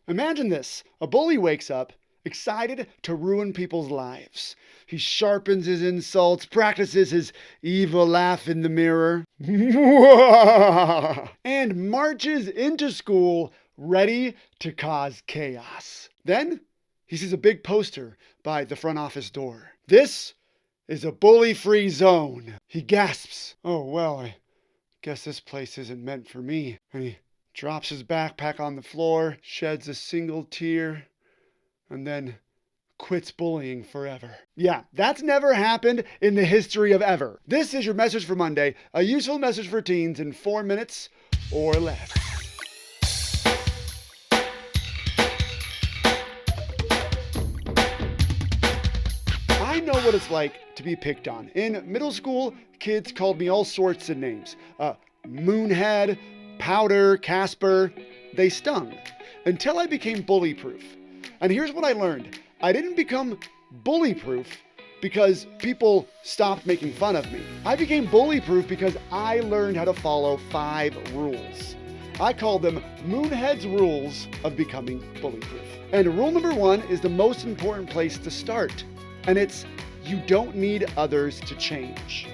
Imagine this. A bully wakes up, excited to ruin people's lives. He sharpens his insults, practices his evil laugh in the mirror, and marches into school ready to cause chaos. Then he sees a big poster by the front office door. This is a bully-free zone. He gasps. Oh, well, I guess this place isn't meant for me. And he drops his backpack on the floor, sheds a single tear, and then quits bullying forever. Yeah, that's never happened in the history of ever. This is your message for Monday, a useful message for teens in 4 minutes or less. I know what it's like to be picked on. In middle school, kids called me all sorts of names. Moonhead, Powder, Casper. They stung until I became Bullyproof. And here's what I learned. I didn't become bullyproof because people stopped making fun of me. I became bullyproof because I learned how to follow 5 rules. I call them Moonhead's rules of becoming bullyproof. And rule number 1 is the most important place to start. And it's, you don't need others to change.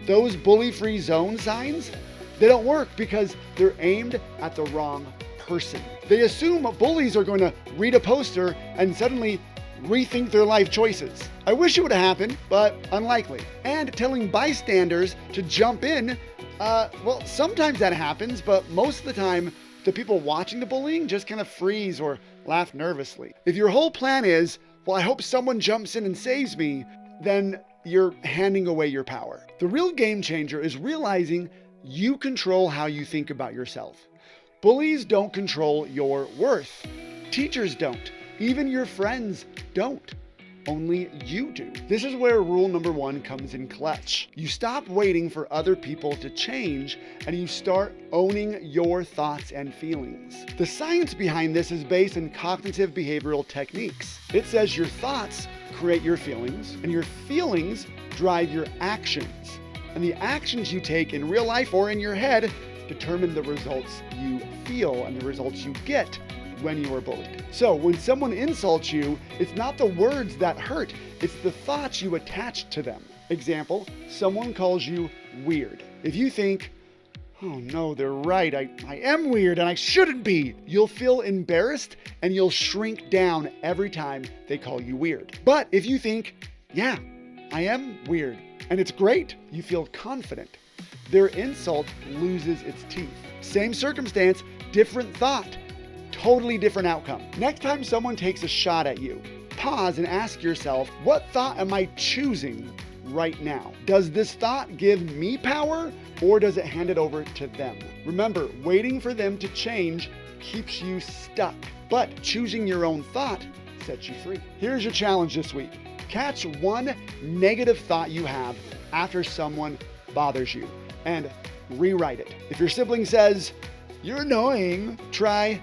Those bully-free zone signs, they don't work because they're aimed at the wrong person. They assume bullies are going to read a poster and suddenly rethink their life choices. I wish it would have happened, but unlikely. And telling bystanders to jump in, well, sometimes that happens, but most of the time, the people watching the bullying just kind of freeze or laugh nervously. If your whole plan is, well, I hope someone jumps in and saves me, then you're handing away your power. The real game changer is realizing you control how you think about yourself. Bullies don't control your worth. Teachers don't. Even your friends don't. Only you do. This is where rule number 1 comes in clutch. You stop waiting for other people to change and you start owning your thoughts and feelings. The science behind this is based in cognitive behavioral techniques. It says your thoughts create your feelings and your feelings drive your actions. And the actions you take in real life or in your head determine the results you feel and the results you get when you are bullied. So when someone insults you, it's not the words that hurt, it's the thoughts you attach to them. Example, someone calls you weird. If you think, oh no, they're right, I am weird and I shouldn't be, you'll feel embarrassed and you'll shrink down every time they call you weird. But if you think, yeah, I am weird, and it's great, you feel confident, their insult loses its teeth. Same circumstance, different thought. Totally different outcome. Next time someone takes a shot at you, pause and ask yourself, what thought am I choosing right now? Does this thought give me power or does it hand it over to them? Remember, waiting for them to change keeps you stuck, but choosing your own thought sets you free. Here's your challenge this week. Catch one negative thought you have after someone bothers you and rewrite it. If your sibling says, you're annoying, try,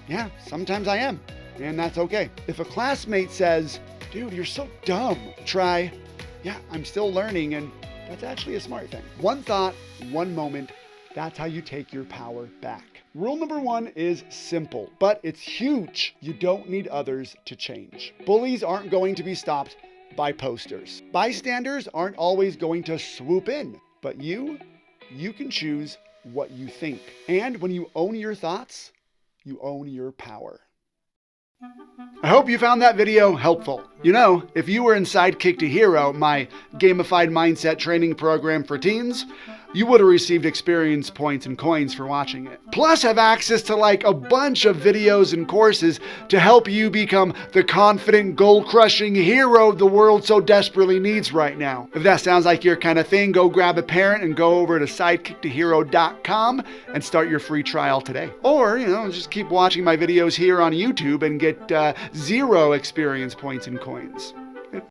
yeah, sometimes I am, and that's okay. If a classmate says, dude, you're so dumb, try, yeah, I'm still learning, and that's actually a smart thing. One thought, one moment, that's how you take your power back. Rule number 1 is simple, but it's huge. You don't need others to change. Bullies aren't going to be stopped by posters. Bystanders aren't always going to swoop in, but you can choose what you think. And when you own your thoughts, you own your power. I hope you found that video helpful. You know, if you were in Sidekick to Hero, my gamified mindset training program for teens, you would have received experience points and coins for watching it. Plus have access to like a bunch of videos and courses to help you become the confident, goal-crushing hero the world so desperately needs right now. If that sounds like your kind of thing, go grab a parent and go over to sidekicktohero.com and start your free trial today. Or, just keep watching my videos here on YouTube and get 0 experience points and coins.